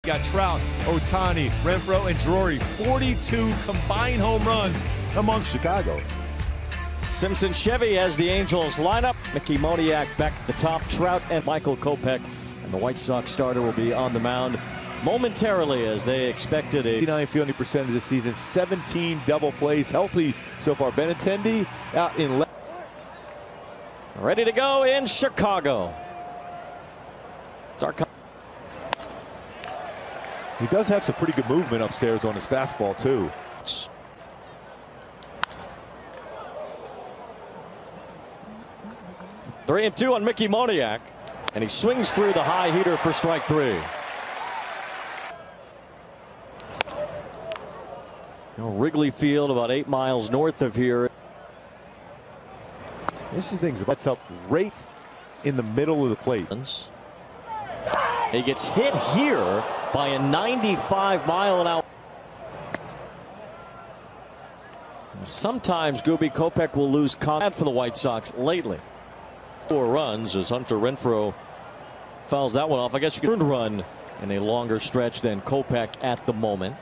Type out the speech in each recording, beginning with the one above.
got Trout, Ohtani, Renfroe, and Drury. 42 combined home runs amongst Chicago. Simpson Chevy has the Angels lineup. Mickey Moniak back at the top. Trout and Michael Kopech. And the White Sox starter will be on the mound momentarily as they expected. 89 fielding percentage this season, 17 double plays, healthy so far. Benintendi out in left. Ready to go in Chicago. He does have some pretty good movement upstairs on his fastball too. 3-2 on Mickey Moniak, and he swings through the high heater for strike 3. Wrigley Field, about 8 miles north of here. Interesting things, that's up right in the middle of the plate. He gets hit here by a 95-mile-an-hour. Sometimes Gooby Kopech will lose contact for the White Sox lately. 4 runs as Hunter Renfroe fouls that one off. I guess you could run in a longer stretch than Kopech at the moment.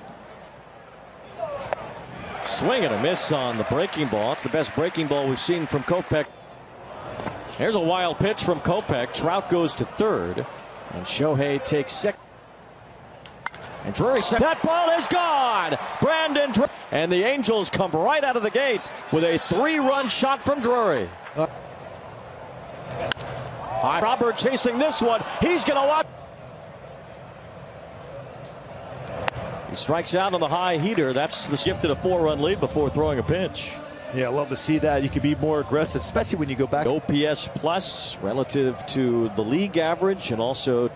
Swing and a miss on the breaking ball. It's the best breaking ball we've seen from Kopech. Here's a wild pitch from Kopech. Trout goes to third, and Shohei takes second. And Drury said that ball is gone. Brandon Drury. And the Angels come right out of the gate with a 3-run shot from Drury. Robert chasing this one. He's going to walk. He strikes out on the high heater. That's the gifted a 4-run lead before throwing a pitch. Yeah, I love to see that. You can be more aggressive, especially when you go back. OPS plus relative to the league average, and also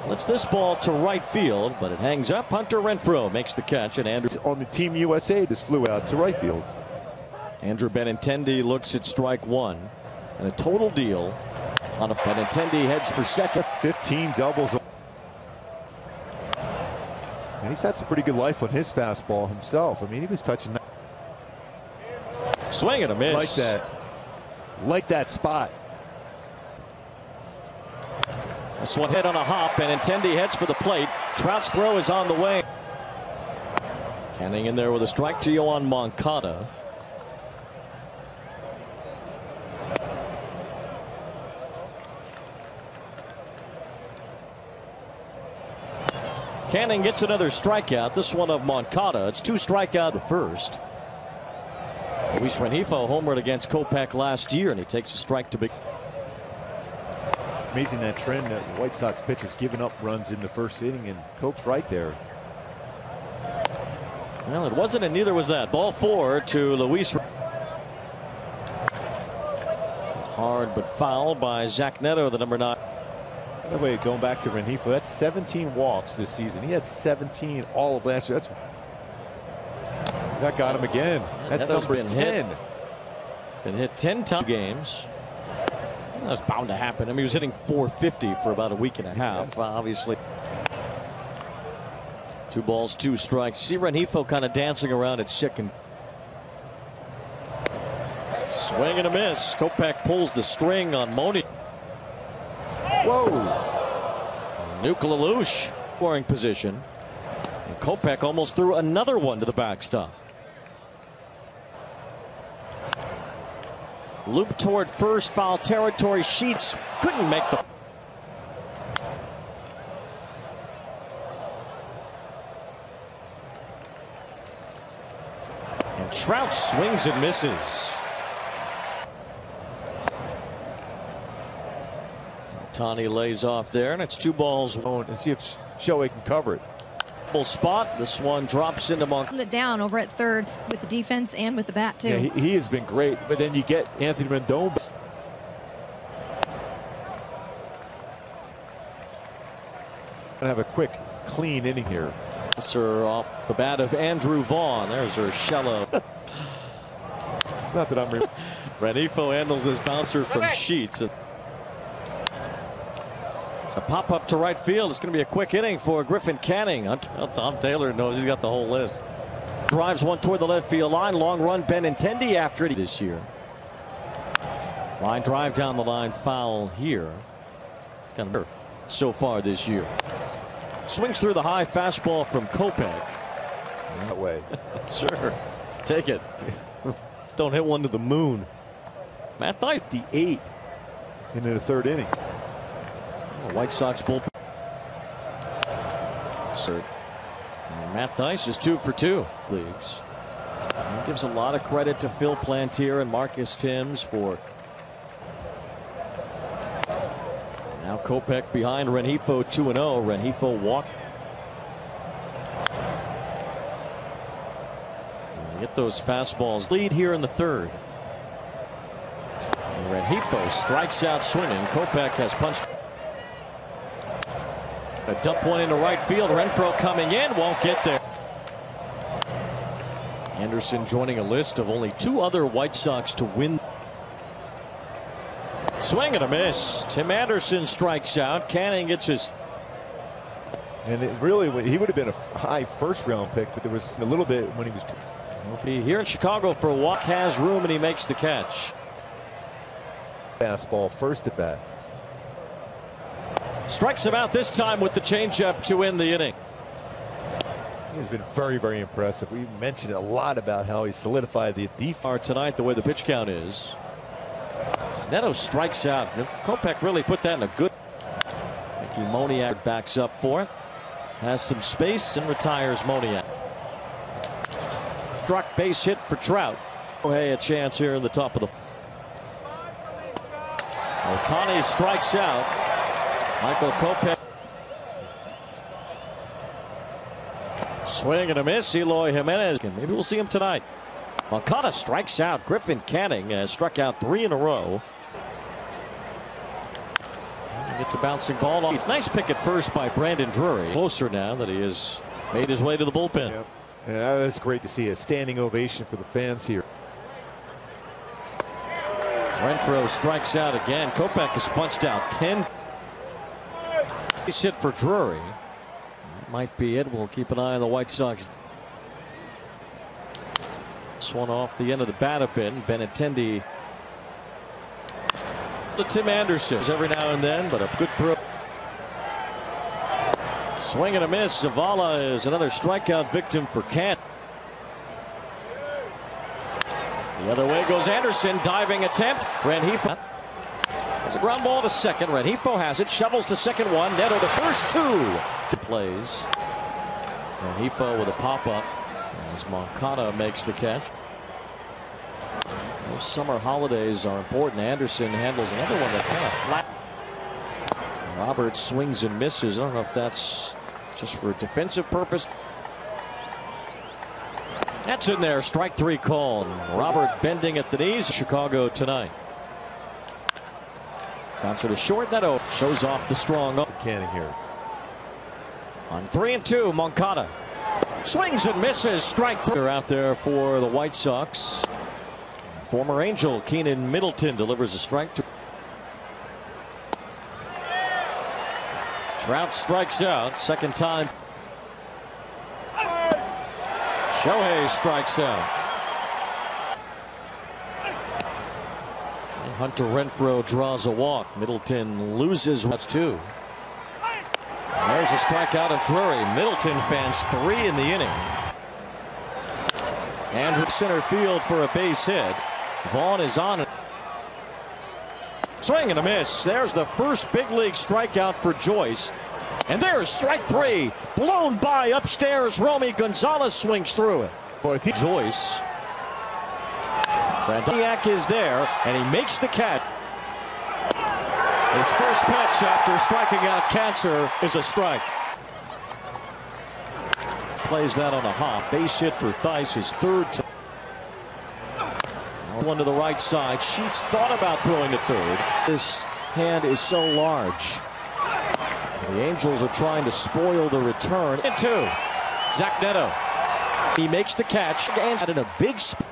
lifts this ball to right field, but it hangs up. Hunter Renfroe makes the catch, and Andrew on the Team USA just flew out to right field. Andrew Benintendi looks at strike 1, and a total deal on a Benintendi heads for second. 15 doubles. And he's had some pretty good life on his fastball himself. I mean, he was touching that. Swing and a miss. Like that spot. This one hit on a hop, and Benintendi heads for the plate. Trout's throw is on the way. Canning in there with a strike to Yoan Moncada. Canning gets another strikeout. This one of Moncada. It's 2 strikeout the first. Luis Rengifo homered against Kopech last year, and he takes a strike to big. It's amazing that trend that White Sox pitchers giving up runs in the first inning, and Cope's right there. Well, it wasn't, and neither was that. Ball 4 to Luis. Hard but foul by Zach Neto, the number 9. By the way, going back to Rengifo, that's 17 walks this season. He had 17 all of last year. That got him again. That's number 10. Been hit 10 times games. That's bound to happen. I mean, he was hitting .450 for about a week and a half. Yes. Obviously, 2 balls, 2 strikes. See Rengifo kind of dancing around at second. Swing and a miss. Kopech pulls the string on Moni. Whoa. Nuke Lelouch scoring position. And Kopech almost threw another one to the backstop. Loop toward first, foul territory. Sheets couldn't make the. And Trout swings and misses. Ohtani lays off there, and it's 2 balls. And see if Shohei can cover it. Spot. This one drops into Moncada. It down over at third with the defense and with the bat too. Yeah, he has been great, but then you get Anthony Rendon. Gonna have a quick, clean inning here. Answer off the bat of Andrew Vaughn. There's Urshela. Not that I'm. Rengifo handles this bouncer from Sheets. It's a pop-up to right field. It's going to be a quick inning for Griffin Canning. Tom Taylor knows he's got the whole list. Drives one toward the left field line. Long run Benintendi after it this year. Line drive down the line, foul here. It's kind of hurt so far this year. Swings through the high fastball from Kopech. That way. Sure. Take it. Just don't hit one to the moon. Matt Thaiss. 58 into the third inning. White Sox bullpen. And Matt Thaiss is 2 for 2 leagues. He gives a lot of credit to Phil Plantier and Marcus Timms for. Now Kopech behind Rengifo 2-0. Rengifo walked. Get those fastballs. Lead here in the third. And Rengifo strikes out swinging. Kopech has punched. A dump one into right field. Renfroe coming in, won't get there. Anderson joining a list of only 2 other White Sox to win. Swing and a miss. Tim Anderson strikes out. Canning gets his. And it really, he would have been a high first-round pick, but there was a little bit when he was. He'll be here in Chicago for a walk. Has room and he makes the catch. Fastball first at bat. Strikes him out this time with the changeup to end the inning. He's been very, very impressive. We mentioned a lot about how he solidified the defense Tonight, the way the pitch count is. Neto strikes out. Kopech really put that in a good. Mickey Moniak backs up for it. Has some space and retires Moniak. Struck base hit for Trout. Hey, a chance here in the top of the. Ohtani strikes out. Michael Kopech. Swing and a miss. Eloy Jimenez. Maybe we'll see him tonight. Moncada strikes out. Griffin Canning has struck out 3 in a row. He gets a bouncing ball on. It's nice pick at first by Brandon Drury. Closer now that he has made his way to the bullpen. Yep. Yeah, that's great to see. A standing ovation for the fans here. Renfroe strikes out again. Kopech has punched out 10. He's hit for Drury. That might be it. We'll keep an eye on the White Sox. This one off the end of the bat a bit. Benintendi to Tim Anderson every now and then, but a good throw. Swing and a miss. Zavala is another strikeout victim for Kent. The other way goes Anderson. Diving attempt. Rengifo. There's a ground ball to second. Rengifo has it. Shovels to second one. Neto to first 2. Plays. Rengifo with a pop-up as Moncada makes the catch. Those summer holidays are important. Anderson handles another one that kind of flat. Roberts swings and misses. I don't know if that's just for a defensive purpose. That's in there. Strike 3 called. Robert bending at the knees. Chicago tonight. Bouncer to short. Neto shows off the strong up. Canning here. On 3-2, Moncada swings and misses. Strike 3 out there for the White Sox. Former Angel Keenan Middleton delivers a strike to. Trout strikes out. Second time. Shohei strikes out. And Hunter Renfroe draws a walk. Middleton loses. That's 2. There's a strikeout of Drury. Middleton fans 3 in the inning. Andrew center field for a base hit. Vaughn is on it. Swing and a miss. There's the first big league strikeout for Joyce. And there's strike 3. Blown by upstairs. Romy Gonzalez swings through it. Boy, Joyce. Brandoniak is there, and he makes the catch. His first pitch after striking out Cancer is a strike. Plays that on a hop. Base hit for Thaiss, his 3rd. One to the right side. Sheets thought about throwing to third. This hand is so large. The Angels are trying to spoil the return. And 2. Zach Neto. He makes the catch and in a big spot.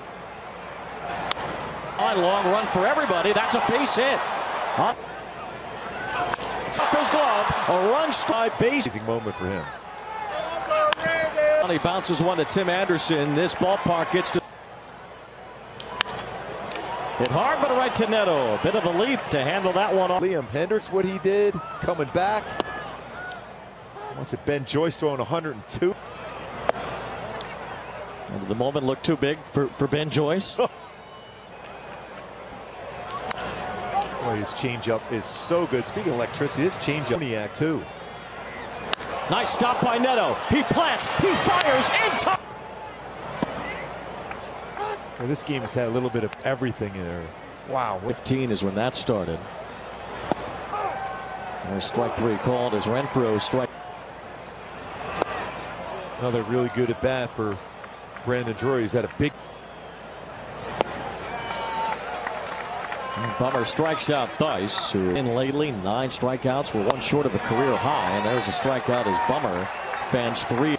Long run for everybody. That's a base hit. Off his glove. A run strike base. Amazing moment for him. He bounces one to Tim Anderson. This ballpark gets to. Hit hard, but right to Neto. A bit of a leap to handle that one off. Liam Hendricks, what he did, coming back. What's it? Ben Joyce throwing 102. And the moment looked too big for Ben Joyce. Boy, his changeup is so good. Speaking of electricity, his changeup too. Nice stop by Neto. He plants. He fires in time. Well, this game has had a little bit of everything in there. Wow. 15 is when that started. There's strike 3 called as Renfroe strike. Another really good at bat for Brandon Drury. He's had a big. Bummer strikes out Theis, who in lately 9 strikeouts, were 1 short of a career high, and there's a strikeout as Bummer fans 3.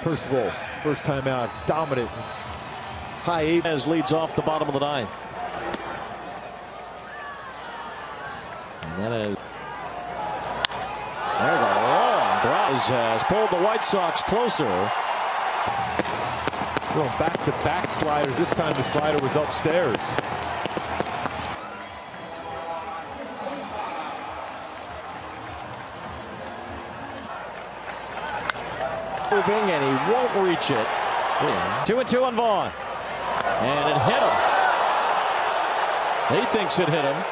Percival, first time out, dominant. High 8 as leads off the bottom of the 9th. And that is. There's a long drive. Has pulled the White Sox closer. Going back-to-back sliders. This time the slider was upstairs. Moving, and he won't reach it. 2-2 on Vaughn. And it hit him. He thinks it hit him.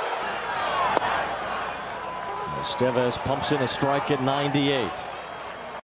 Estevez pumps in a strike at 98.